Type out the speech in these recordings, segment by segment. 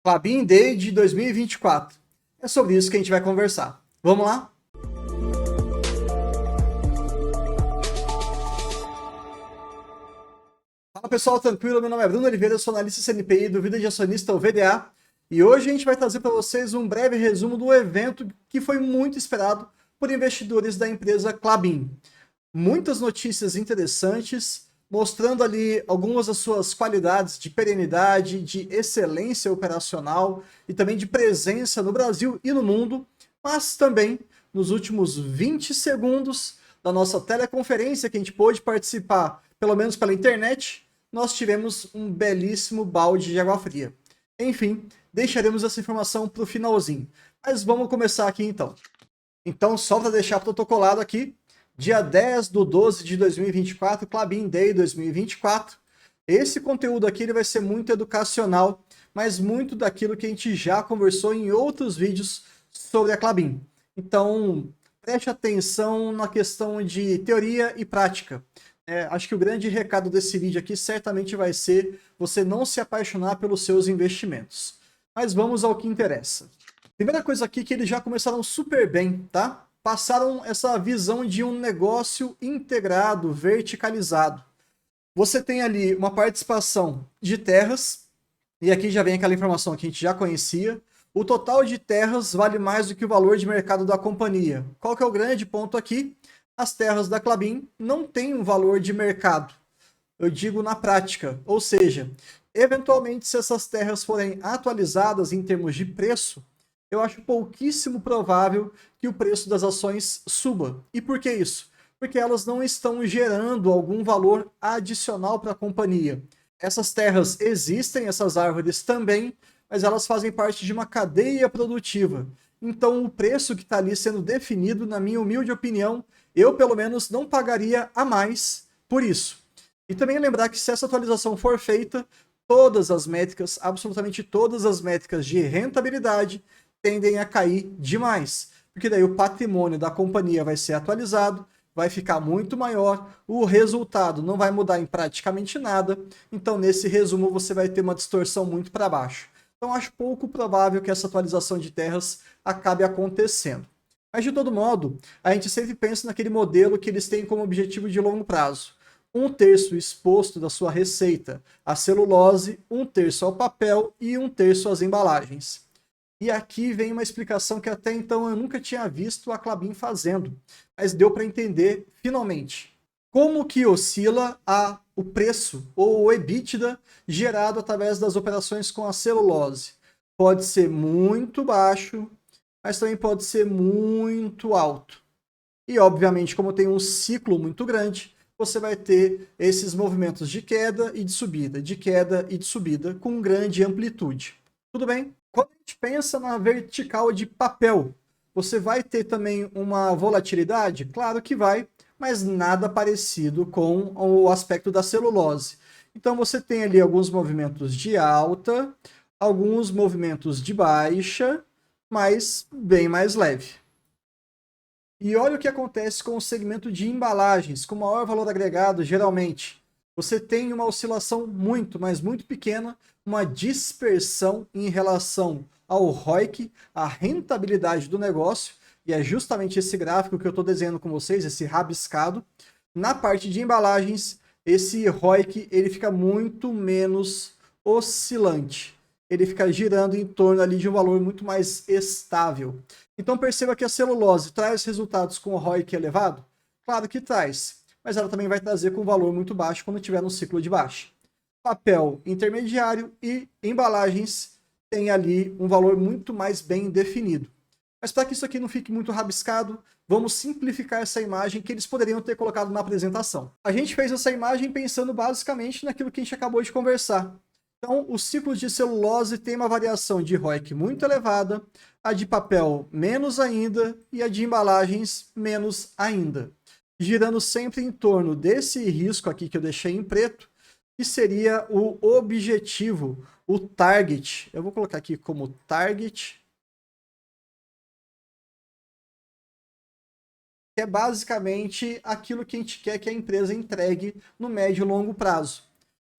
Klabin Day de 2024. É sobre isso que a gente vai conversar. Vamos lá? Fala pessoal, tranquilo? Meu nome é Bruno Oliveira, eu sou analista CNPI do Vida de Acionista, o VDA, e hoje a gente vai trazer para vocês um breve resumo do evento que foi muito esperado por investidores da empresa Klabin. Muitas notícias interessantes, mostrando ali algumas das suas qualidades de perenidade, de excelência operacional e também de presença no Brasil e no mundo, mas também nos últimos 20 segundos da nossa teleconferência que a gente pôde participar, pelo menos pela internet, nós tivemos um belíssimo balde de água fria. Enfim, deixaremos essa informação para o finalzinho. Mas vamos começar aqui então. Então, só para deixar protocolado aqui, dia 10 de 12 de 2024, Klabin Day 2024. Esse conteúdo aqui ele vai ser muito educacional, mas muito daquilo que a gente já conversou em outros vídeos sobre a Klabin. Então, preste atenção na questão de teoria e prática. Acho que o grande recado desse vídeo aqui certamente vai ser você não se apaixonar pelos seus investimentos. Mas vamos ao que interessa. Primeira coisa aqui que eles já começaram super bem, tá? Passaram essa visão de um negócio integrado, verticalizado. Você tem ali uma participação de terras, e aqui já vem aquela informação que a gente já conhecia. O total de terras vale mais do que o valor de mercado da companhia. Qual que é o grande ponto aqui? As terras da Klabin não têm um valor de mercado. Eu digo na prática, ou seja, eventualmente se essas terras forem atualizadas em termos de preço, eu acho pouquíssimo provável que o preço das ações suba. E por que isso? Porque elas não estão gerando algum valor adicional para a companhia. Essas terras existem, essas árvores também, mas elas fazem parte de uma cadeia produtiva. Então o preço que está ali sendo definido, na minha humilde opinião, eu pelo menos não pagaria a mais por isso. E também lembrar que se essa atualização for feita, todas as métricas, absolutamente todas as métricas de rentabilidade, tendem a cair demais, porque daí o patrimônio da companhia vai ser atualizado, vai ficar muito maior, o resultado não vai mudar em praticamente nada, então nesse resumo você vai ter uma distorção muito para baixo. Então acho pouco provável que essa atualização de terras acabe acontecendo. Mas de todo modo, a gente sempre pensa naquele modelo que eles têm como objetivo de longo prazo. 1/3 exposto da sua receita à celulose, 1/3 ao papel e 1/3 às embalagens. E aqui vem uma explicação que até então eu nunca tinha visto a Klabin fazendo, mas deu para entender finalmente. Como que oscila o preço ou o EBITDA gerado através das operações com a celulose? Pode ser muito baixo, mas também pode ser muito alto. E obviamente, como tem um ciclo muito grande, você vai ter esses movimentos de queda e de subida, com grande amplitude. Tudo bem? Quando a gente pensa na vertical de papel, você vai ter também uma volatilidade? Claro que vai, mas nada parecido com o aspecto da celulose. Então você tem ali alguns movimentos de alta, alguns movimentos de baixa, mas bem mais leve. E olha o que acontece com o segmento de embalagens, com maior valor agregado, geralmente. Você tem uma oscilação muito, mas muito pequena, uma dispersão em relação ao ROIC, a rentabilidade do negócio, e é justamente esse gráfico que eu estou desenhando com vocês, esse rabiscado. Na parte de embalagens, esse ROIC ele fica muito menos oscilante. Ele fica girando em torno ali de um valor muito mais estável. Então perceba que a celulose traz resultados com o ROIC elevado? Claro que traz, mas ela também vai trazer com valor muito baixo quando estiver no ciclo de baixa. Papel intermediário e embalagens tem ali um valor muito mais bem definido. Mas para que isso aqui não fique muito rabiscado, vamos simplificar essa imagem que eles poderiam ter colocado na apresentação. A gente fez essa imagem pensando basicamente naquilo que a gente acabou de conversar. Então, os ciclos de celulose têm uma variação de ROIC muito elevada, a de papel menos ainda e a de embalagens menos ainda, girando sempre em torno desse risco aqui que eu deixei em preto, que seria o objetivo, o target. Eu vou colocar aqui como target, que é basicamente aquilo que a gente quer que a empresa entregue no médio e longo prazo.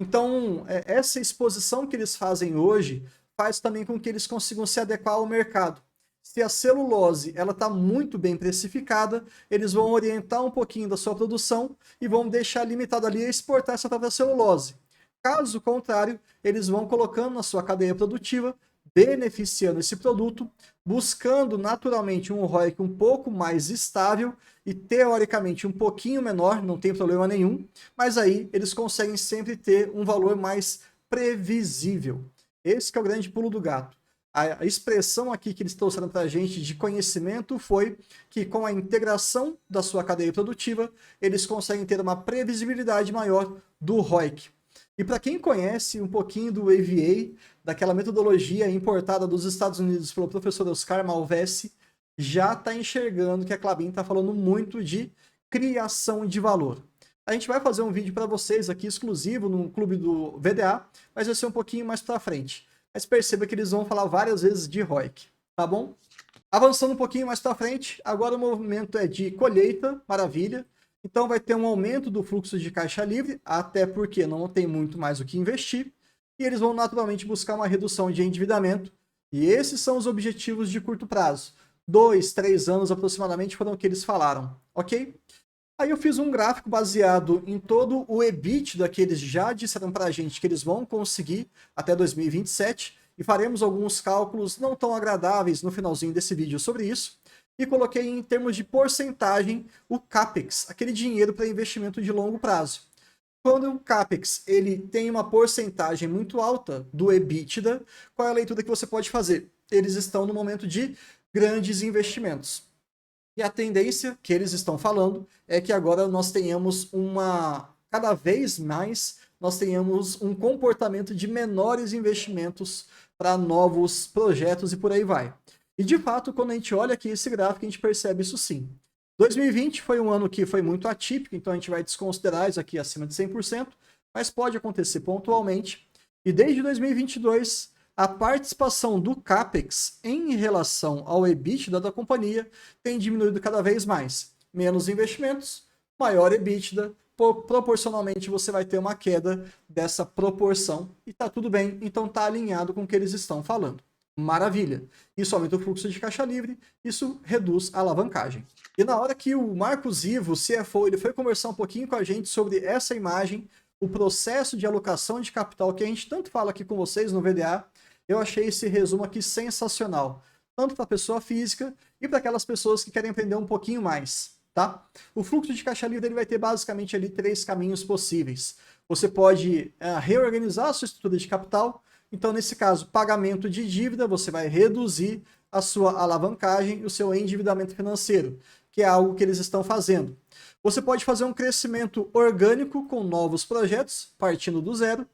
Então, essa exposição que eles fazem hoje faz também com que eles consigam se adequar ao mercado. Se a celulose ela está muito bem precificada, eles vão orientar um pouquinho da sua produção e vão deixar limitado ali a exportar essa própria celulose. Caso contrário, eles vão colocando na sua cadeia produtiva, beneficiando esse produto, buscando naturalmente um ROIC um pouco mais estável e teoricamente um pouquinho menor, não tem problema nenhum, mas aí eles conseguem sempre ter um valor mais previsível. Esse que é o grande pulo do gato. A expressão aqui que eles trouxeram para a gente de conhecimento foi que com a integração da sua cadeia produtiva, eles conseguem ter uma previsibilidade maior do ROIC. E para quem conhece um pouquinho do EVA, daquela metodologia importada dos Estados Unidos pelo professor Oscar Malvesi, já está enxergando que a Klabin está falando muito de criação de valor. A gente vai fazer um vídeo para vocês aqui exclusivo no clube do VDA, mas vai ser um pouquinho mais para frente. Mas perceba que eles vão falar várias vezes de ROIC, tá bom? Avançando um pouquinho mais para frente, agora o movimento é de colheita, maravilha. Então vai ter um aumento do fluxo de caixa livre, até porque não tem muito mais o que investir. E eles vão naturalmente buscar uma redução de endividamento. E esses são os objetivos de curto prazo. 2, 3 anos aproximadamente foram o que eles falaram, ok? Aí eu fiz um gráfico baseado em todo o EBITDA que eles já disseram para a gente que eles vão conseguir até 2027 e faremos alguns cálculos não tão agradáveis no finalzinho desse vídeo sobre isso e coloquei em termos de porcentagem o CAPEX, aquele dinheiro para investimento de longo prazo. Quando o CAPEX ele tem uma porcentagem muito alta do EBITDA, qual é a leitura que você pode fazer? Eles estão no momento de grandes investimentos. E a tendência que eles estão falando é que agora nós tenhamos cada vez mais, nós tenhamos um comportamento de menores investimentos para novos projetos e por aí vai. E de fato, quando a gente olha aqui esse gráfico, a gente percebe isso sim. 2020 foi um ano que foi muito atípico, então a gente vai desconsiderar isso aqui acima de 100%, mas pode acontecer pontualmente. E desde 2022, a participação do CAPEX em relação ao EBITDA da companhia tem diminuído cada vez mais. Menos investimentos, maior EBITDA, proporcionalmente você vai ter uma queda dessa proporção e tá tudo bem, então tá alinhado com o que eles estão falando. Maravilha! Isso aumenta o fluxo de caixa livre, isso reduz a alavancagem. E na hora que o Marcos Ivo, o CFO, ele foi conversar um pouquinho com a gente sobre essa imagem, o processo de alocação de capital que a gente tanto fala aqui com vocês no VDA, eu achei esse resumo aqui sensacional, tanto para a pessoa física e para aquelas pessoas que querem aprender um pouquinho mais, tá? O fluxo de caixa livre ele vai ter basicamente ali 3 caminhos possíveis. Você pode reorganizar a sua estrutura de capital, então nesse caso, pagamento de dívida, você vai reduzir a sua alavancagem e o seu endividamento financeiro, que é algo que eles estão fazendo. Você pode fazer um crescimento orgânico com novos projetos, partindo do zero,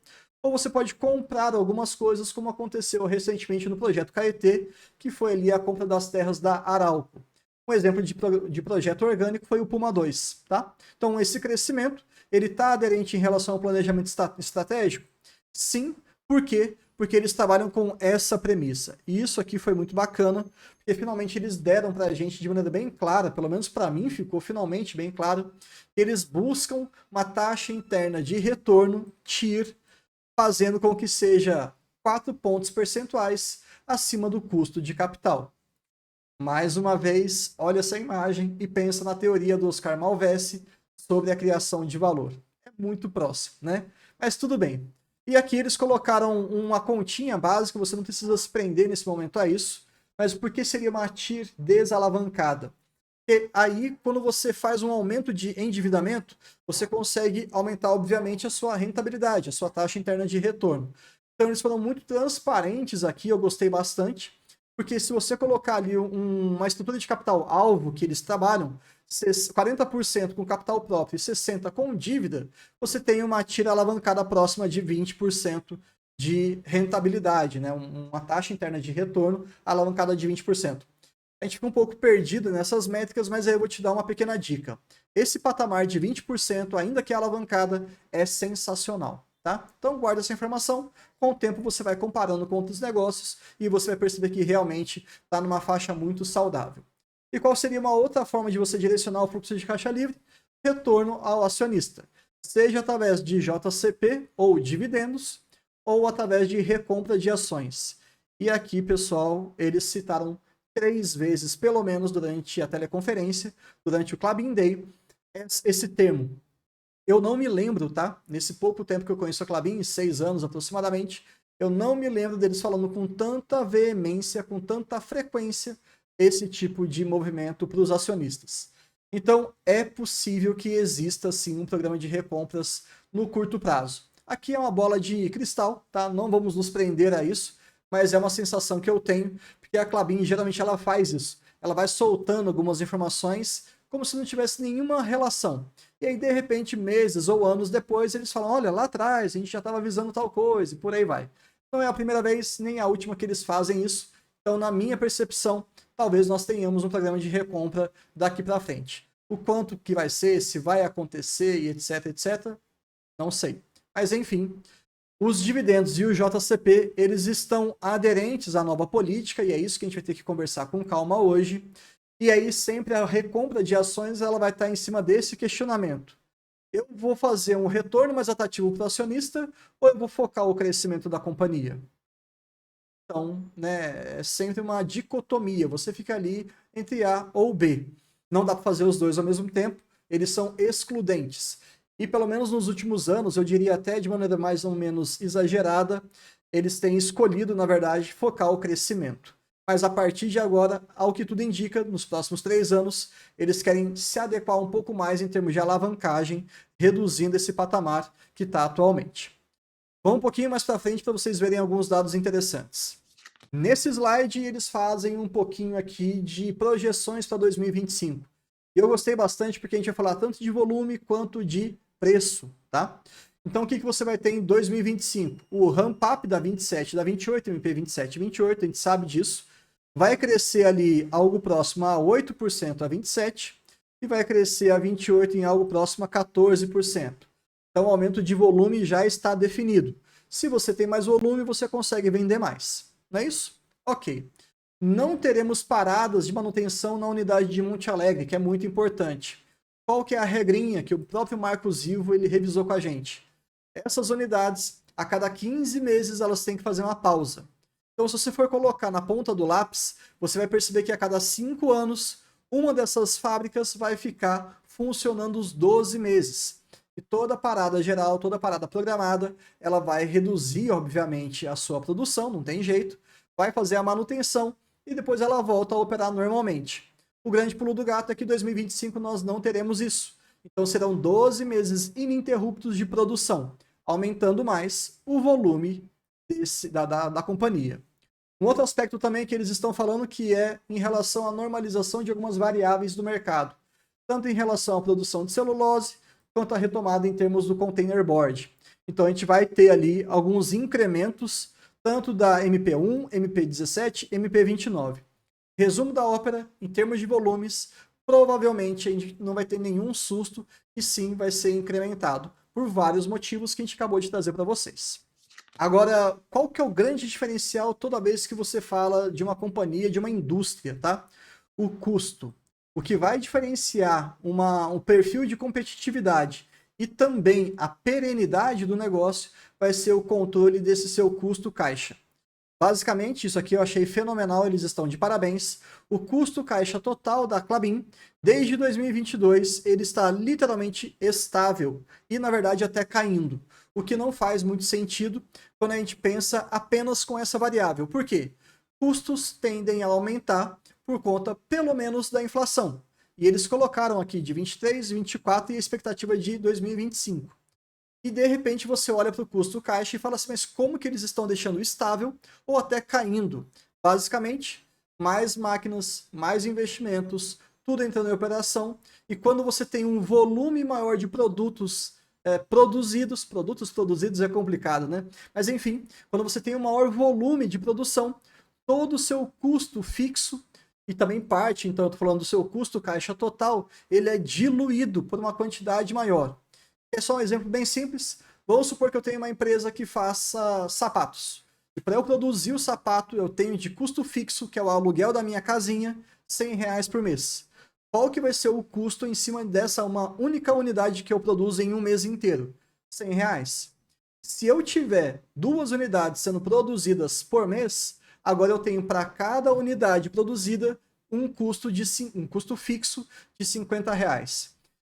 ou você pode comprar algumas coisas, como aconteceu recentemente no projeto Caetê, que foi ali a compra das terras da Arauco. Um exemplo de projeto orgânico foi o Puma 2, tá? Então, esse crescimento, ele está aderente em relação ao planejamento estratégico? Sim, por quê? Porque eles trabalham com essa premissa. E isso aqui foi muito bacana, porque finalmente eles deram para a gente de maneira bem clara, pelo menos para mim ficou finalmente bem claro, que eles buscam uma taxa interna de retorno, TIR, fazendo com que seja 4 pontos percentuais acima do custo de capital. Mais uma vez, olha essa imagem e pensa na teoria do Oscar Malvesi sobre a criação de valor. É muito próximo, né? Mas tudo bem. E aqui eles colocaram uma continha básica, você não precisa se prender nesse momento a isso, mas por que seria uma TIR desalavancada? Porque aí, quando você faz um aumento de endividamento, você consegue aumentar, obviamente, a sua rentabilidade, a sua taxa interna de retorno. Então, eles foram muito transparentes aqui, eu gostei bastante, porque se você colocar ali uma estrutura de capital-alvo que eles trabalham, 40% com capital próprio e 60% com dívida, você tem uma tira alavancada próxima de 20% de rentabilidade, né? Uma taxa interna de retorno alavancada de 20%. A gente fica um pouco perdido nessas métricas, mas aí eu vou te dar uma pequena dica. Esse patamar de 20%, ainda que alavancada, é sensacional, tá? Então guarda essa informação, com o tempo você vai comparando com outros negócios e você vai perceber que realmente está numa faixa muito saudável. E qual seria uma outra forma de você direcionar o fluxo de caixa livre? Retorno ao acionista, seja através de JCP ou dividendos, ou através de recompra de ações. E aqui, pessoal, eles citaram 3 vezes, pelo menos, durante a teleconferência, durante o Klabin Day, esse termo. Eu não me lembro, tá? Nesse pouco tempo que eu conheço a Klabin, 6 anos aproximadamente, eu não me lembro deles falando com tanta veemência, com tanta frequência, esse tipo de movimento para os acionistas. Então, é possível que exista, sim, um programa de recompras no curto prazo. Aqui é uma bola de cristal, tá? Não vamos nos prender a isso, mas é uma sensação que eu tenho, porque a Klabin geralmente ela faz isso. Ela vai soltando algumas informações como se não tivesse nenhuma relação. E aí, de repente, meses ou anos depois, eles falam, olha, lá atrás a gente já estava avisando tal coisa, e por aí vai. Não é a primeira vez, nem a última que eles fazem isso. Então, na minha percepção, talvez nós tenhamos um programa de recompra daqui para frente. O quanto que vai ser, se vai acontecer e etc, etc, não sei. Mas, enfim, os dividendos e o JCP, eles estão aderentes à nova política, e é isso que a gente vai ter que conversar com calma hoje. E aí sempre a recompra de ações ela vai estar em cima desse questionamento. Eu vou fazer um retorno mais atrativo para o acionista ou eu vou focar o crescimento da companhia? Então, né, é sempre uma dicotomia. Você fica ali entre A ou B. Não dá para fazer os dois ao mesmo tempo. Eles são excludentes. E pelo menos nos últimos anos, eu diria até de maneira mais ou menos exagerada, eles têm escolhido, na verdade, focar o crescimento. Mas a partir de agora, ao que tudo indica, nos próximos 3 anos, eles querem se adequar um pouco mais em termos de alavancagem, reduzindo esse patamar que está atualmente. Vamos um pouquinho mais para frente para vocês verem alguns dados interessantes. Nesse slide, eles fazem um pouquinho aqui de projeções para 2025. E eu gostei bastante porque a gente vai falar tanto de volume quanto de preço, tá? Então, o que você vai ter em 2025? O ramp-up da 27, da 28, MP 27 e 28, a gente sabe disso. Vai crescer ali algo próximo a 8% a 27% e vai crescer a 28% em algo próximo a 14%. Então, o aumento de volume já está definido. Se você tem mais volume, você consegue vender mais. Não é isso? Ok. Não teremos paradas de manutenção na unidade de Monte Alegre, que é muito importante. Qual que é a regrinha que o próprio Marcos Ivo ele revisou com a gente? Essas unidades, a cada 15 meses, elas têm que fazer uma pausa. Então, se você for colocar na ponta do lápis, você vai perceber que a cada 5 anos, uma dessas fábricas vai ficar funcionando os 12 meses. E toda parada geral, toda parada programada, ela vai reduzir, obviamente, a sua produção, não tem jeito, vai fazer a manutenção e depois ela volta a operar normalmente. O grande pulo do gato é que em 2025 nós não teremos isso. Então serão 12 meses ininterruptos de produção, aumentando mais o volume da companhia. Um outro aspecto também que eles estão falando que é em relação à normalização de algumas variáveis do mercado, tanto em relação à produção de celulose, quanto à retomada em termos do container board. Então a gente vai ter ali alguns incrementos, tanto da MP1, MP17, MP29. Resumo da ópera, em termos de volumes, provavelmente a gente não vai ter nenhum susto e sim vai ser incrementado, por vários motivos que a gente acabou de trazer para vocês. Agora, qual que é o grande diferencial toda vez que você fala de uma companhia, de uma indústria, tá? O custo. O que vai diferenciar um perfil de competitividade e também a perenidade do negócio vai ser o controle desse seu custo caixa. Basicamente, isso aqui eu achei fenomenal, eles estão de parabéns. O custo caixa total da Klabin, desde 2022, ele está literalmente estável e, na verdade, até caindo. O que não faz muito sentido quando a gente pensa apenas com essa variável. Por quê? Custos tendem a aumentar por conta, pelo menos, da inflação. E eles colocaram aqui de 23, 24 e a expectativa de 2025. E de repente você olha para o custo caixa e fala assim, mas como que eles estão deixando estável ou até caindo? Basicamente, mais máquinas, mais investimentos, tudo entrando em operação. E quando você tem um volume maior de produtos produzidos é complicado, né? Mas enfim, quando você tem um maior volume de produção, todo o seu custo fixo e também parte, então eu estou falando do seu custo caixa total, ele é diluído por uma quantidade maior. É só um exemplo bem simples. Vamos supor que eu tenho uma empresa que faça sapatos. E para eu produzir o sapato, eu tenho de custo fixo, que é o aluguel da minha casinha, R$100 por mês. Qual que vai ser o custo em cima dessa uma única unidade que eu produzo em um mês inteiro? R$100. Se eu tiver 2 unidades sendo produzidas por mês, agora eu tenho para cada unidade produzida um custo fixo de R$ 50.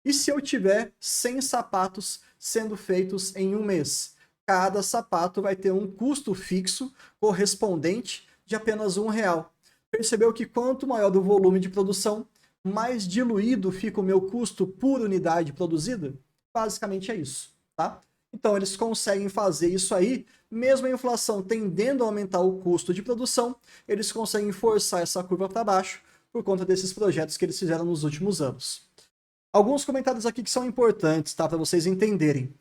E se eu tiver 100 sapatos sendo feitos em um mês? Cada sapato vai ter um custo fixo correspondente de apenas R$ 1. Percebeu que quanto maior o volume de produção, mais diluído fica o meu custo por unidade produzida? Basicamente é isso, tá? Então eles conseguem fazer isso aí, mesmo a inflação tendendo a aumentar o custo de produção, eles conseguem forçar essa curva para baixo por conta desses projetos que eles fizeram nos últimos anos. Alguns comentários aqui que são importantes, tá? Para vocês entenderem.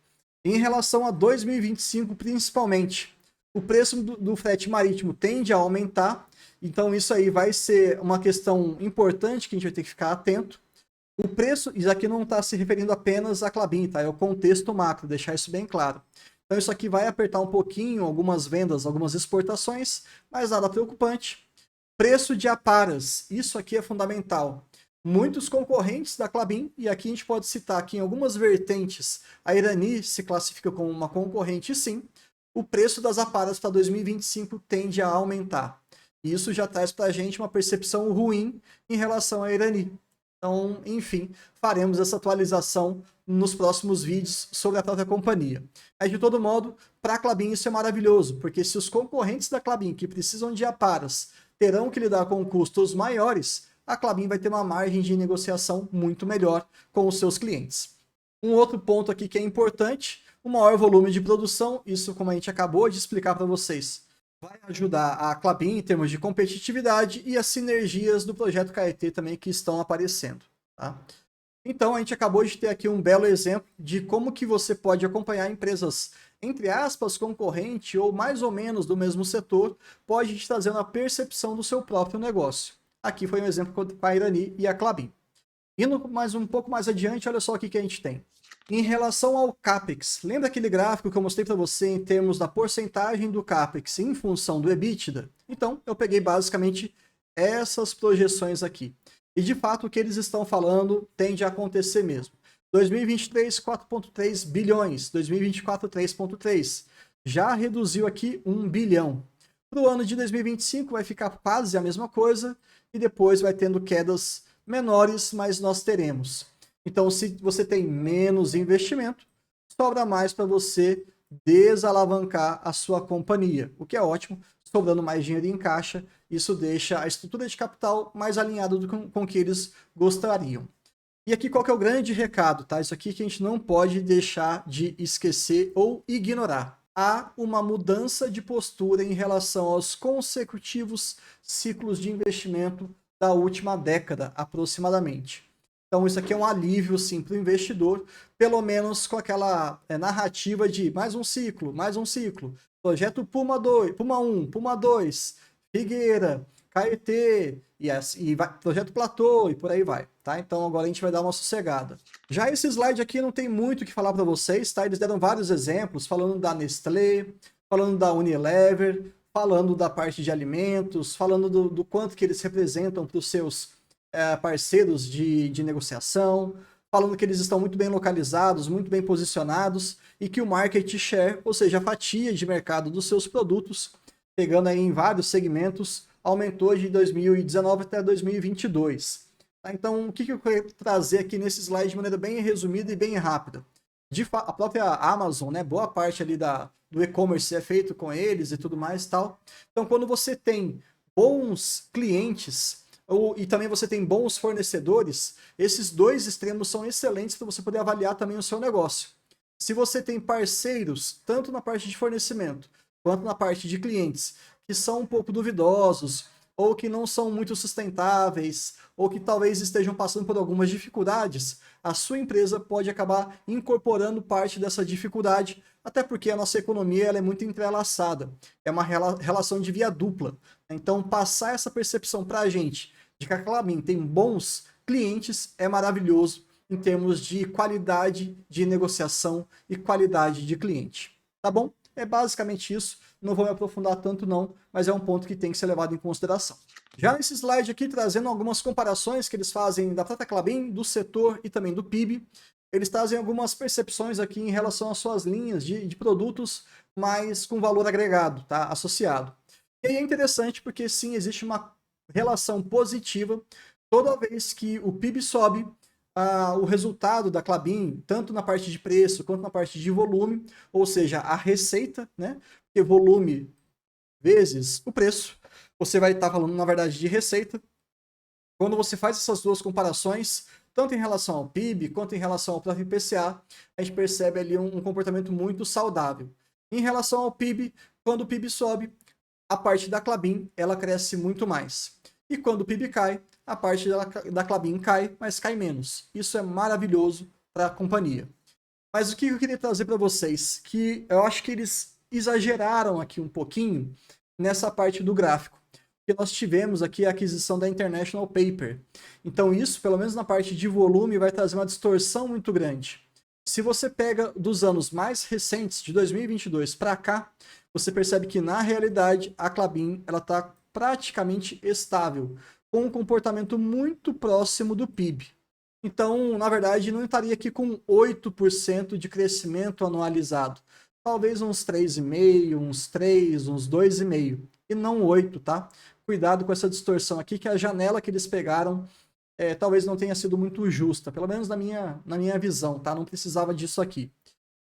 Em relação a 2025, principalmente, o preço do frete marítimo tende a aumentar, então isso aí vai ser uma questão importante que a gente vai ter que ficar atento. O preço, isso aqui não está se referindo apenas a Klabin, tá? É o contexto macro, deixar isso bem claro. Então isso aqui vai apertar um pouquinho algumas vendas, algumas exportações, mas nada preocupante. Preço de aparas, isso aqui é fundamental. Muitos concorrentes da Klabin, e aqui a gente pode citar que em algumas vertentes a Irani se classifica como uma concorrente sim, o preço das aparas para 2025 tende a aumentar. E isso já traz para a gente uma percepção ruim em relação à Irani. Então, enfim, faremos essa atualização nos próximos vídeos sobre a própria companhia. Mas, de todo modo, para a Klabin isso é maravilhoso, porque se os concorrentes da Klabin que precisam de aparas terão que lidar com custos maiores, a Klabin vai ter uma margem de negociação muito melhor com os seus clientes. Um outro ponto aqui que é importante, o maior volume de produção, isso como a gente acabou de explicar para vocês, vai ajudar a Klabin em termos de competitividade e as sinergias do projeto Caetê também que estão aparecendo. Tá? Então a gente acabou de ter aqui um belo exemplo de como que você pode acompanhar empresas, entre aspas, concorrente ou mais ou menos do mesmo setor, pode te trazer uma percepção do seu próprio negócio. Aqui foi um exemplo com a Irani e a Klabin. Indo um pouco mais adiante, olha só o que a gente tem. Em relação ao CAPEX, lembra aquele gráfico que eu mostrei para você em termos da porcentagem do CAPEX em função do EBITDA? Então, eu peguei basicamente essas projeções aqui. E de fato, o que eles estão falando tende a acontecer mesmo. 2023, 4,3 bilhões. 2024, 3,3. Já reduziu aqui 1 bilhão. Para o ano de 2025 vai ficar quase a mesma coisa e depois vai tendo quedas menores, mas nós teremos. Então, se você tem menos investimento, sobra mais para você desalavancar a sua companhia, o que é ótimo, sobrando mais dinheiro em caixa, isso deixa a estrutura de capital mais alinhada com o que eles gostariam. E aqui qual que é o grande recado, tá? Isso aqui que a gente não pode deixar de esquecer ou ignorar. Há uma mudança de postura em relação aos consecutivos ciclos de investimento da última década, aproximadamente. Então isso aqui é um alívio sim para o investidor, pelo menos com aquela narrativa de mais um ciclo, projeto Puma 2, Puma 1, Puma 2, Figueira, Caetê, e vai, projeto Platô e por aí vai, tá? Então agora a gente vai dar uma sossegada. Já esse slide aqui não tem muito o que falar para vocês, tá? Eles deram vários exemplos, falando da Nestlé, falando da Unilever, falando da parte de alimentos, falando do quanto que eles representam para os seus parceiros de negociação, falando que eles estão muito bem localizados, muito bem posicionados e que o market share, ou seja, a fatia de mercado dos seus produtos, pegando aí em vários segmentos, aumentou de 2019 até 2022. Tá? Então, o que eu quero trazer aqui nesse slide de maneira bem resumida e bem rápida? A própria Amazon, né, boa parte ali do e-commerce é feito com eles e tudo mais e tal. Então, quando você tem bons clientes e também você tem bons fornecedores, esses dois extremos são excelentes para você poder avaliar também o seu negócio. Se você tem parceiros, tanto na parte de fornecimento, quanto na parte de clientes, que são um pouco duvidosos, ou que não são muito sustentáveis, ou que talvez estejam passando por algumas dificuldades, a sua empresa pode acabar incorporando parte dessa dificuldade, até porque a nossa economia ela é muito entrelaçada, é uma relação de via dupla. Então, passar essa percepção para a gente de que a Klabin tem bons clientes é maravilhoso em termos de qualidade de negociação e qualidade de cliente. Tá bom? É basicamente isso. Não vou me aprofundar tanto não, mas é um ponto que tem que ser levado em consideração. Já nesse slide aqui, trazendo algumas comparações que eles fazem da própria Klabin, do setor e também do PIB, eles trazem algumas percepções aqui em relação às suas linhas de produtos, mas com valor agregado, tá? Associado. E aí é interessante porque sim, existe uma relação positiva toda vez que o PIB sobe, o resultado da Klabin, tanto na parte de preço quanto na parte de volume, ou seja, a receita, né? Porque volume vezes o preço, você vai estar falando, na verdade, de receita. Quando você faz essas duas comparações, tanto em relação ao PIB quanto em relação ao próprio IPCA, a gente percebe ali um comportamento muito saudável. Em relação ao PIB, quando o PIB sobe, a parte da Klabin ela cresce muito mais. E quando o PIB cai, a parte da Klabin cai, mas cai menos. Isso é maravilhoso para a companhia. Mas o que eu queria trazer para vocês, que eu acho que eles exageraram aqui um pouquinho nessa parte do gráfico. Porque nós tivemos aqui a aquisição da International Paper. Então isso, pelo menos na parte de volume, vai trazer uma distorção muito grande. Se você pega dos anos mais recentes, de 2022 para cá, você percebe que na realidade a Klabin está praticamente estável, com um comportamento muito próximo do PIB. Então, na verdade, não estaria aqui com 8% de crescimento anualizado. Talvez uns 3,5%, uns 3%, uns 2,5%. E não 8%, tá? Cuidado com essa distorção aqui, que a janela que eles pegaram talvez não tenha sido muito justa, pelo menos na minha visão, tá? Não precisava disso aqui.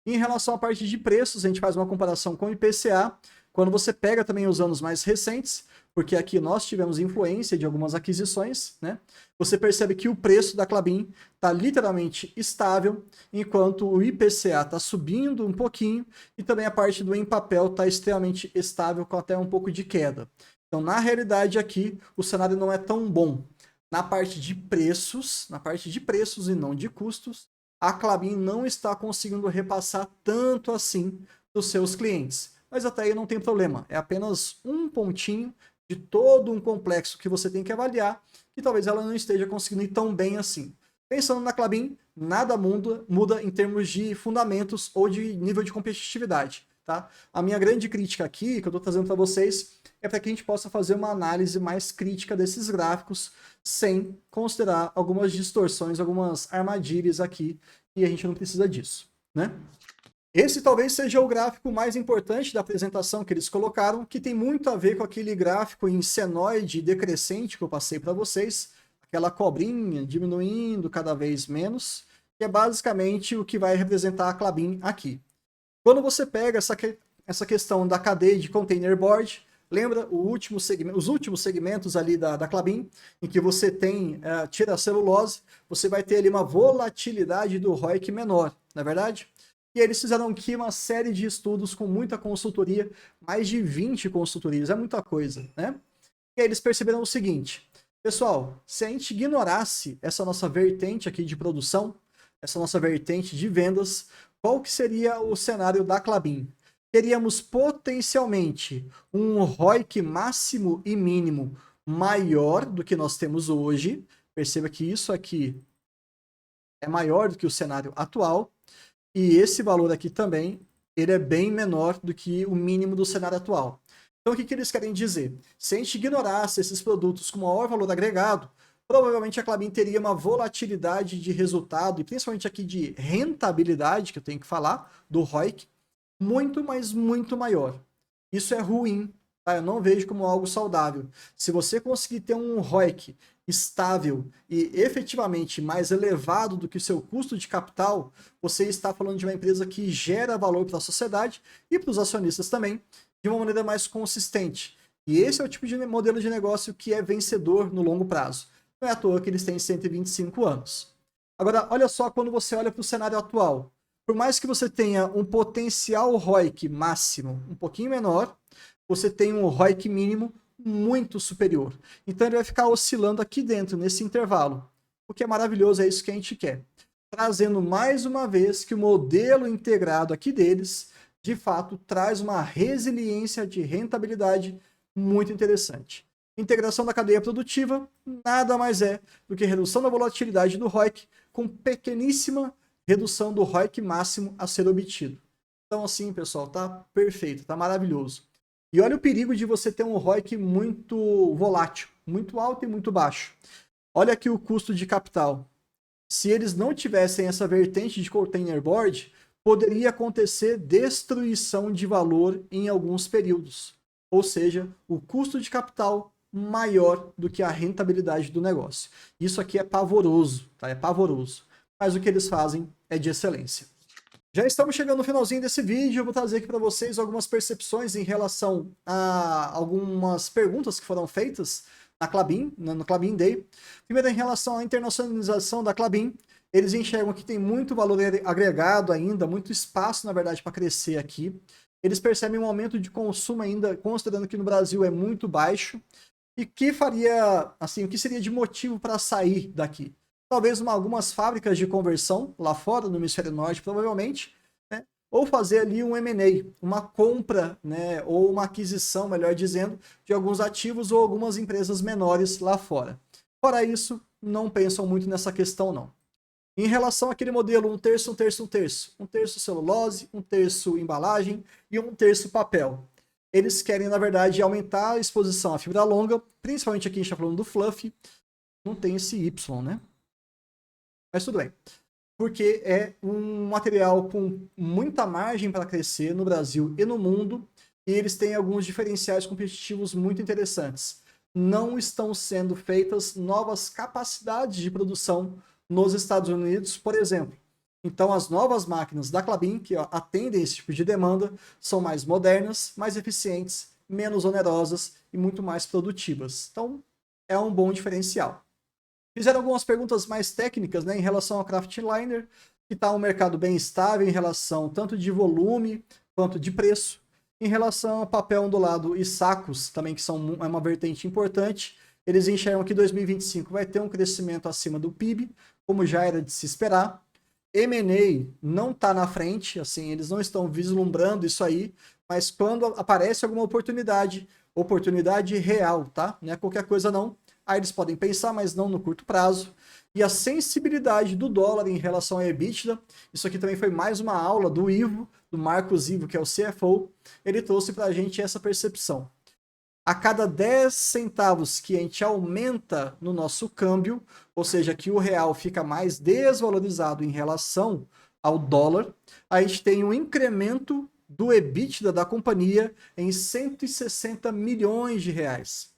Em relação à parte de preços, a gente faz uma comparação com o IPCA, quando você pega também os anos mais recentes, porque aqui nós tivemos influência de algumas aquisições, né? Você percebe que o preço da Klabin está literalmente estável, enquanto o IPCA está subindo um pouquinho e também a parte do em papel está extremamente estável, com até um pouco de queda. Então, na realidade aqui, o cenário não é tão bom. Na parte de preços e não de custos, a Klabin não está conseguindo repassar tanto assim dos seus clientes. Mas até aí não tem problema, é apenas um pontinho de todo um complexo que você tem que avaliar, que talvez ela não esteja conseguindo ir tão bem assim. Pensando na Klabin, nada muda em termos de fundamentos ou de nível de competitividade. Tá? A minha grande crítica aqui, que eu estou trazendo para vocês, é para que a gente possa fazer uma análise mais crítica desses gráficos, sem considerar algumas distorções, algumas armadilhas aqui, e a gente não precisa disso. Né? Esse talvez seja o gráfico mais importante da apresentação que eles colocaram, que tem muito a ver com aquele gráfico em senoide decrescente que eu passei para vocês, aquela cobrinha diminuindo cada vez menos, que é basicamente o que vai representar a Klabin aqui. Quando você pega essa questão da cadeia de containerboard, lembra os últimos segmentos ali da Klabin, em que você tem tira a celulose, você vai ter ali uma volatilidade do ROIC menor, não é verdade? E eles fizeram aqui uma série de estudos com muita consultoria, mais de 20 consultorias, é muita coisa, né? E aí eles perceberam o seguinte, pessoal, se a gente ignorasse essa nossa vertente aqui de produção, essa nossa vertente de vendas, qual que seria o cenário da Klabin? Teríamos potencialmente um ROIC máximo e mínimo maior do que nós temos hoje. Perceba que isso aqui é maior do que o cenário atual. E esse valor aqui também, ele é bem menor do que o mínimo do cenário atual. Então, o que eles querem dizer? Se a gente ignorasse esses produtos com maior valor agregado, provavelmente a Klabin teria uma volatilidade de resultado, e principalmente aqui de rentabilidade, que eu tenho que falar, do ROIC, muito, mas muito maior. Isso é ruim, tá? Eu não vejo como algo saudável. Se você conseguir ter um ROIC estável e efetivamente mais elevado do que o seu custo de capital, você está falando de uma empresa que gera valor para a sociedade e para os acionistas também, de uma maneira mais consistente. E esse é o tipo de modelo de negócio que é vencedor no longo prazo. Não é à toa que eles têm 125 anos. Agora, olha só quando você olha para o cenário atual. Por mais que você tenha um potencial ROIC máximo um pouquinho menor, você tem um ROIC mínimo muito superior. Então ele vai ficar oscilando aqui dentro, nesse intervalo. O que é maravilhoso, é isso que a gente quer. Trazendo mais uma vez que o modelo integrado aqui deles, de fato, traz uma resiliência de rentabilidade muito interessante. Integração da cadeia produtiva nada mais é do que redução da volatilidade do ROIC com pequeníssima redução do ROIC máximo a ser obtido. Então assim, pessoal, tá perfeito, tá maravilhoso. E olha o perigo de você ter um ROIC muito volátil, muito alto e muito baixo. Olha aqui o custo de capital. Se eles não tivessem essa vertente de containerboard, poderia acontecer destruição de valor em alguns períodos. ou seja, o custo de capital maior do que a rentabilidade do negócio. Isso aqui é pavoroso, tá? É pavoroso. Mas o que eles fazem é de excelência. Já estamos chegando no finalzinho desse vídeo, eu vou trazer aqui para vocês algumas percepções em relação a algumas perguntas que foram feitas na Klabin, no Klabin Day. Primeiro, em relação à internacionalização da Klabin, eles enxergam que tem muito valor agregado ainda, muito espaço, na verdade, para crescer aqui. Eles percebem um aumento de consumo ainda, considerando que no Brasil é muito baixo, e que faria, assim, o que seria de motivo para sair daqui? Talvez algumas fábricas de conversão lá fora, no hemisfério norte, provavelmente, né? Ou fazer ali um M&A, uma compra, né? Ou uma aquisição, melhor dizendo, de alguns ativos ou algumas empresas menores lá fora. Fora isso, não pensam muito nessa questão, não. Em relação àquele modelo 1/3, 1/3, 1/3, 1/3 celulose, 1/3 embalagem e 1/3 papel. Eles querem, na verdade, aumentar a exposição à fibra longa, principalmente aqui a gente está falando do fluff, não tem esse Y, né? Mas tudo bem. Porque é um material com muita margem para crescer no Brasil e no mundo, e eles têm alguns diferenciais competitivos muito interessantes. Não estão sendo feitas novas capacidades de produção nos Estados Unidos, por exemplo. Então, as novas máquinas da Klabin, que atendem esse tipo de demanda, são mais modernas, mais eficientes, menos onerosas e muito mais produtivas. Então, é um bom diferencial. Fizeram algumas perguntas mais técnicas, né, em relação ao Kraftliner, que está um mercado bem estável em relação tanto de volume quanto de preço. Em relação ao papel ondulado e sacos, também que são uma vertente importante, eles enxergam que 2025 vai ter um crescimento acima do PIB, como já era de se esperar. M&A não está na frente, assim, eles não estão vislumbrando isso aí, mas quando aparece alguma oportunidade, oportunidade real, tá? Não é qualquer coisa não. Aí eles podem pensar, mas não no curto prazo. E a sensibilidade do dólar em relação à EBITDA, isso aqui também foi mais uma aula do Ivo, do Marcos Ivo, que é o CFO, ele trouxe para a gente essa percepção. A cada 10 centavos que a gente aumenta no nosso câmbio, ou seja, que o real fica mais desvalorizado em relação ao dólar, a gente tem um incremento do EBITDA da companhia em 160 milhões de reais.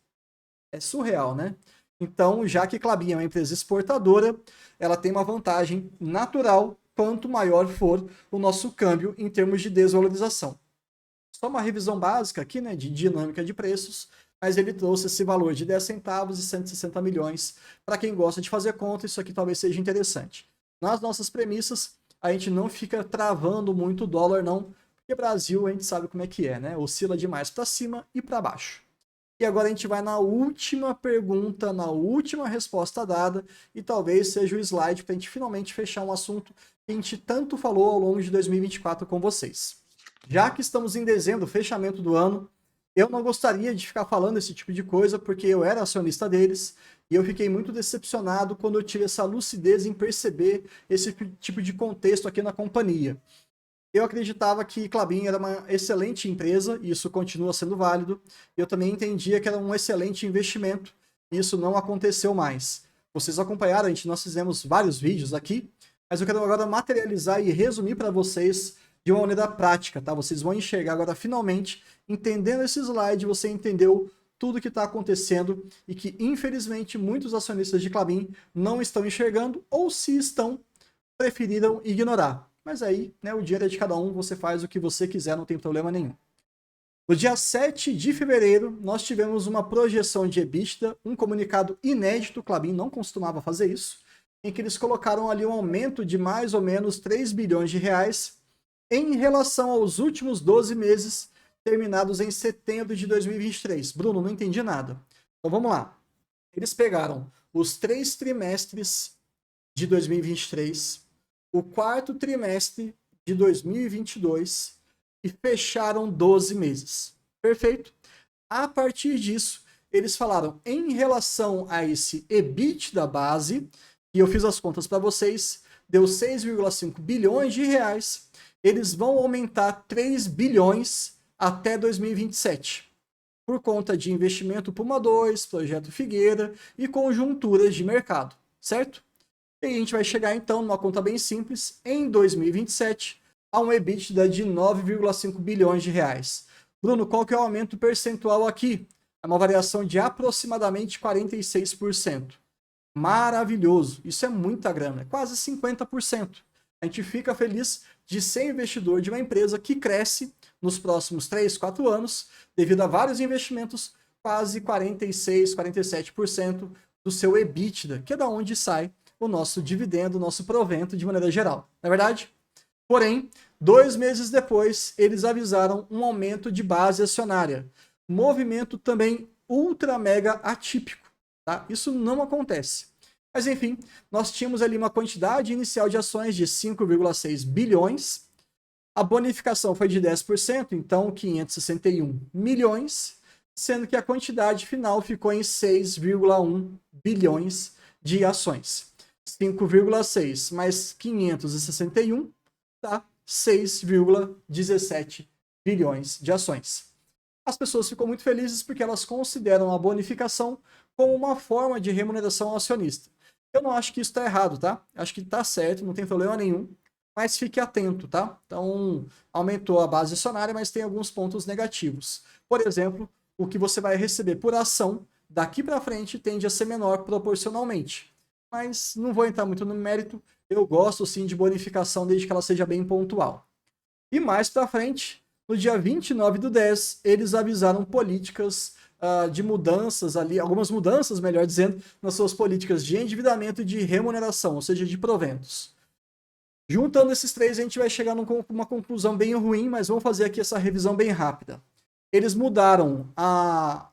É surreal, né? Então, já que Klabin é uma empresa exportadora, ela tem uma vantagem natural quanto maior for o nosso câmbio em termos de desvalorização. Só uma revisão básica aqui, né, de dinâmica de preços, mas ele trouxe esse valor de 10 centavos e 160 milhões. Para quem gosta de fazer conta, isso aqui talvez seja interessante. Nas nossas premissas, a gente não fica travando muito o dólar, não, porque Brasil a gente sabe como é que é, né? Oscila demais para cima e para baixo. E agora a gente vai na última pergunta, na última resposta dada, e talvez seja o slide para a gente finalmente fechar um assunto que a gente tanto falou ao longo de 2024 com vocês. Já que estamos em dezembro, fechamento do ano, eu não gostaria de ficar falando esse tipo de coisa, porque eu era acionista deles, e eu fiquei muito decepcionado quando eu tive essa lucidez em perceber esse tipo de contexto aqui na companhia. Eu acreditava que Klabin era uma excelente empresa, e isso continua sendo válido. Eu também entendia que era um excelente investimento, e isso não aconteceu mais. Vocês acompanharam, nós fizemos vários vídeos aqui, mas eu quero agora materializar e resumir para vocês de uma maneira prática, tá? Vocês vão enxergar agora, finalmente, entendendo esse slide, você entendeu tudo o que está acontecendo e que, infelizmente, muitos acionistas de Klabin não estão enxergando, ou se estão, preferiram ignorar. Mas aí, né, o dinheiro é de cada um, você faz o que você quiser, não tem problema nenhum. No dia 7 de fevereiro, nós tivemos uma projeção de EBITDA, um comunicado inédito, Klabin não costumava fazer isso, em que eles colocaram ali um aumento de mais ou menos 3 bilhões de reais em relação aos últimos 12 meses, terminados em setembro de 2023. Bruno, não entendi nada. Então vamos lá. Eles pegaram os 3 trimestres de 2023, o 4º trimestre de 2022 e fecharam 12 meses. Perfeito? A partir disso, eles falaram em relação a esse EBIT da base, e eu fiz as contas para vocês, deu 6,5 bilhões de reais, eles vão aumentar 3 bilhões até 2027, por conta de investimento Puma 2, Projeto Figueira e conjunturas de mercado, certo? E a gente vai chegar então numa conta bem simples, em 2027, a um EBITDA de 9,5 bilhões de reais. Bruno, qual que é o aumento percentual aqui? É uma variação de aproximadamente 46%. Maravilhoso. Isso é muita grana, é quase 50%. A gente fica feliz de ser investidor de uma empresa que cresce nos próximos 3, 4 anos, devido a vários investimentos, quase 46, 47% do seu EBITDA, que é da onde sai o nosso dividendo, o nosso provento de maneira geral. Não é verdade? Porém, 2 meses depois, eles avisaram um aumento de base acionária. Movimento também ultra mega atípico. Tá? Isso não acontece. Mas enfim, nós tínhamos ali uma quantidade inicial de ações de 5,6 bilhões. A bonificação foi de 10%, então 561 milhões, sendo que a quantidade final ficou em 6,1 bilhões de ações. 5,6 mais 561 dá 6,17 bilhões de ações. As pessoas ficam muito felizes porque elas consideram a bonificação como uma forma de remuneração ao acionista. Eu não acho que isso está errado, tá? Acho que está certo, não tem problema nenhum, mas fique atento, tá? Então, aumentou a base acionária, mas tem alguns pontos negativos. Por exemplo, o que você vai receber por ação daqui para frente tende a ser menor proporcionalmente. Mas não vou entrar muito no mérito, eu gosto sim de bonificação desde que ela seja bem pontual. E mais para frente, no dia 29/10, eles avisaram políticas de mudanças ali, algumas mudanças, melhor dizendo, nas suas políticas de endividamento e de remuneração, ou seja, de proventos. Juntando esses três, a gente vai chegar numa conclusão bem ruim, mas vamos fazer aqui essa revisão bem rápida. Eles mudaram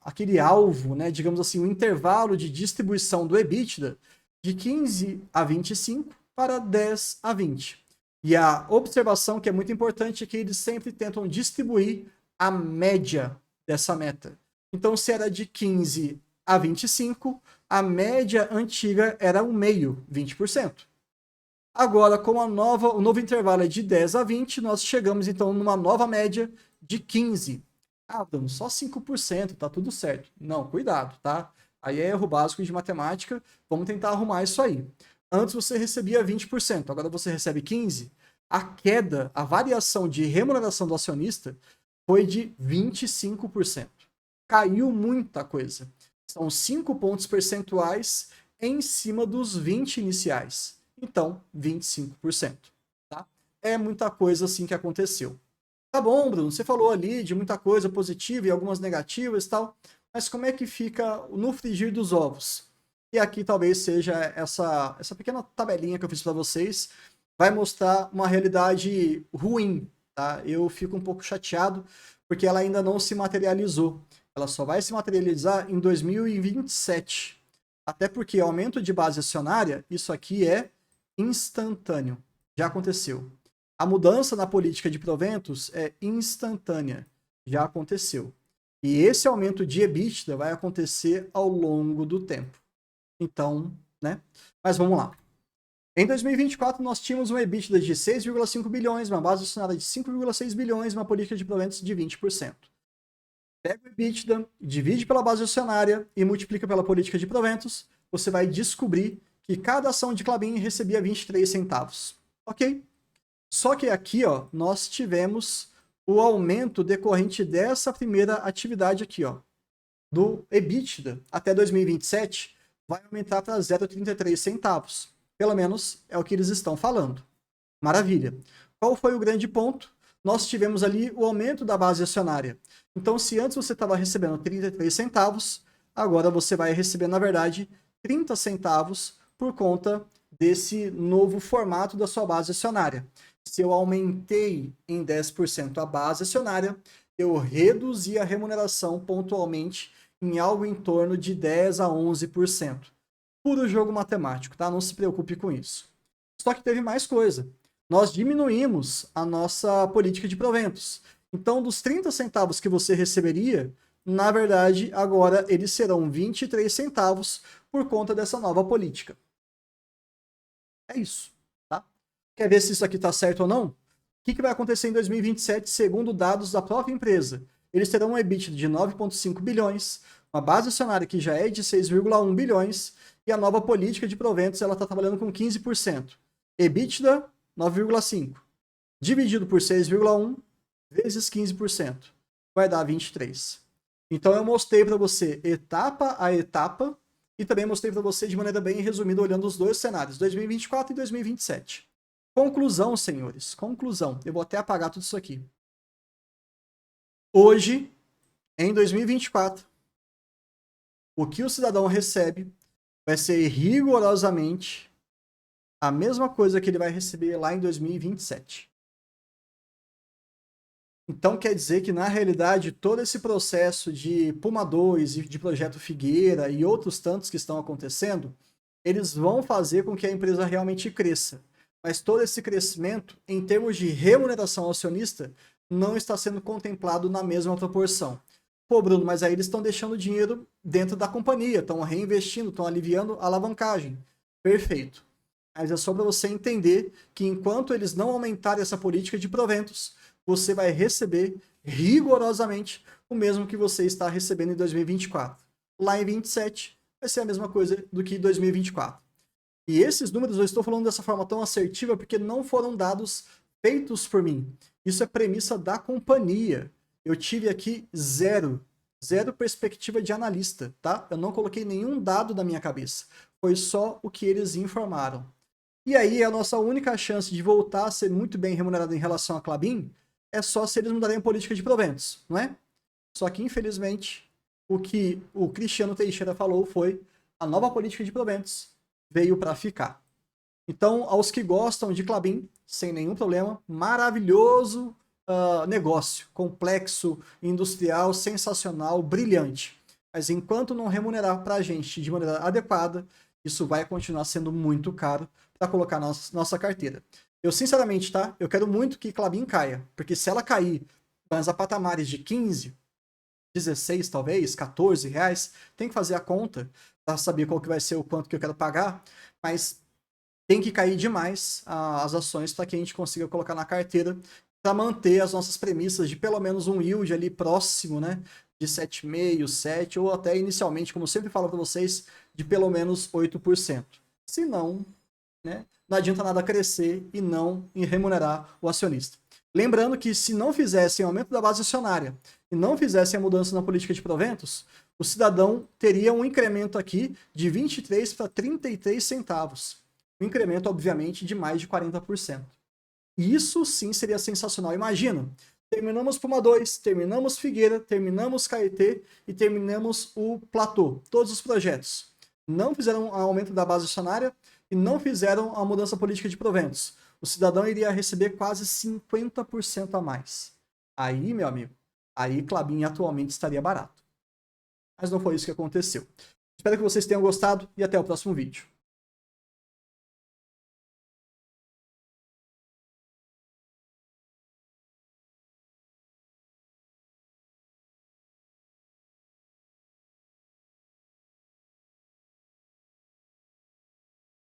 aquele alvo, né, digamos assim, o intervalo de distribuição do EBITDA de 15 a 25 para 10 a 20. E a observação que é muito importante é que eles sempre tentam distribuir a média dessa meta. Então, se era de 15 a 25, a média antiga era o meio, 20%. Agora, como o novo intervalo é de 10 a 20, nós chegamos então numa nova média de 15. Ah, Bruno, só 5%, tá tudo certo. Não, cuidado, tá? Aí é erro básico de matemática, vamos tentar arrumar isso aí. Antes você recebia 20%, agora você recebe 15%. A queda, a variação de remuneração do acionista foi de 25%. Caiu muita coisa. São 5 pontos percentuais em cima dos 20 iniciais. Então, 25%. Tá? É muita coisa assim que aconteceu. Tá bom, Bruno, você falou ali de muita coisa positiva e algumas negativas e tal, mas como é que fica no frigir dos ovos? E aqui talvez seja essa pequena tabelinha que eu fiz para vocês, vai mostrar uma realidade ruim, tá? Eu fico um pouco chateado porque ela ainda não se materializou. Ela só vai se materializar em 2027. Até porque aumento de base acionária, isso aqui é instantâneo. Já aconteceu. A mudança na política de proventos é instantânea. Já aconteceu. E esse aumento de EBITDA vai acontecer ao longo do tempo. Então, né? Mas vamos lá. Em 2024, nós tínhamos um EBITDA de 6,5 bilhões, uma base acionária de 5,6 bilhões, uma política de proventos de 20%. Pega o EBITDA, divide pela base acionária e multiplica pela política de proventos, você vai descobrir que cada ação de Klabin recebia 23 centavos. Ok? Só que aqui, ó, nós tivemos o aumento decorrente dessa primeira atividade aqui, ó, do EBITDA até 2027, vai aumentar para 0,33 centavos. Pelo menos é o que eles estão falando. Maravilha. Qual foi o grande ponto? Nós tivemos ali o aumento da base acionária. Então, se antes você estava recebendo 33 centavos, agora você vai receber, na verdade, 30 centavos por conta desse novo formato da sua base acionária. Se eu aumentei em 10% a base acionária, eu reduzi a remuneração pontualmente em algo em torno de 10 a 11%. Puro jogo matemático, tá? Não se preocupe com isso. Só que teve mais coisa. Nós diminuímos a nossa política de proventos. Então, dos 30 centavos que você receberia, na verdade, agora eles serão 23 centavos por conta dessa nova política. É isso, tá? Quer ver se isso aqui está certo ou não? O que vai acontecer em 2027, segundo dados da própria empresa? Eles terão um EBITDA de 9,5 bilhões, uma base acionária que já é de 6,1 bilhões, e a nova política de proventos ela está trabalhando com 15%. EBITDA, 9,5. Dividido por 6,1 vezes 15%. vai dar 23. Então eu mostrei para você etapa a etapa e também mostrei para você de maneira bem resumida, olhando os dois cenários, 2024 e 2027. Conclusão, senhores, conclusão. Eu vou até apagar tudo isso aqui. Hoje, em 2024, o que o cidadão recebe vai ser rigorosamente a mesma coisa que ele vai receber lá em 2027. Então quer dizer que, na realidade, todo esse processo de Puma 2 e de Projeto Figueira e outros tantos que estão acontecendo, eles vão fazer com que a empresa realmente cresça. Mas todo esse crescimento, em termos de remuneração ao acionista, não está sendo contemplado na mesma proporção. Pô, Bruno, mas aí eles estão deixando dinheiro dentro da companhia, estão reinvestindo, estão aliviando a alavancagem. Perfeito. Mas é só para você entender que enquanto eles não aumentarem essa política de proventos, você vai receber rigorosamente o mesmo que você está recebendo em 2024. Lá em 27 vai ser a mesma coisa do que em 2024. E esses números eu estou falando dessa forma tão assertiva porque não foram dados feitos por mim. Isso é premissa da companhia. Eu tive aqui zero perspectiva de analista, tá? Eu não coloquei nenhum dado da minha cabeça. Foi só o que eles informaram. E aí a nossa única chance de voltar a ser muito bem remunerado em relação à Klabin é só se eles mudarem a política de proventos, não é? Só que, infelizmente, o que o Cristiano Teixeira falou foi a nova política de proventos veio para ficar. Então, aos que gostam de Klabin, sem nenhum problema, maravilhoso negócio, complexo, industrial, sensacional, brilhante. Mas enquanto não remunerar para a gente de maneira adequada, isso vai continuar sendo muito caro para colocar na nossa carteira. Eu, sinceramente, tá? Eu quero muito que Klabin caia, porque se ela cair mas a patamares de 15, 16 talvez, 14 reais, tem que fazer a conta para saber qual que vai ser o quanto que eu quero pagar, mas tem que cair demais as ações para que a gente consiga colocar na carteira para manter as nossas premissas de pelo menos um yield ali próximo, né, de 7,5%, 7%, ou até inicialmente, como eu sempre falo para vocês, de pelo menos 8%. Se não, né, não adianta nada crescer e não remunerar o acionista. Lembrando que se não fizessem aumento da base acionária e não fizessem a mudança na política de proventos, o cidadão teria um incremento aqui de 23 para 33 centavos. Um incremento, obviamente, de mais de 40%. Isso sim seria sensacional. Imagina, terminamos Puma 2, terminamos Figueira, terminamos Caetê e terminamos o Platô. Todos os projetos. Não fizeram aumento da base acionária e não fizeram a mudança política de proventos. O cidadão iria receber quase 50% a mais. Aí, meu amigo, aí Klabin atualmente estaria barato. Mas não foi isso que aconteceu. Espero que vocês tenham gostado e até o próximo vídeo.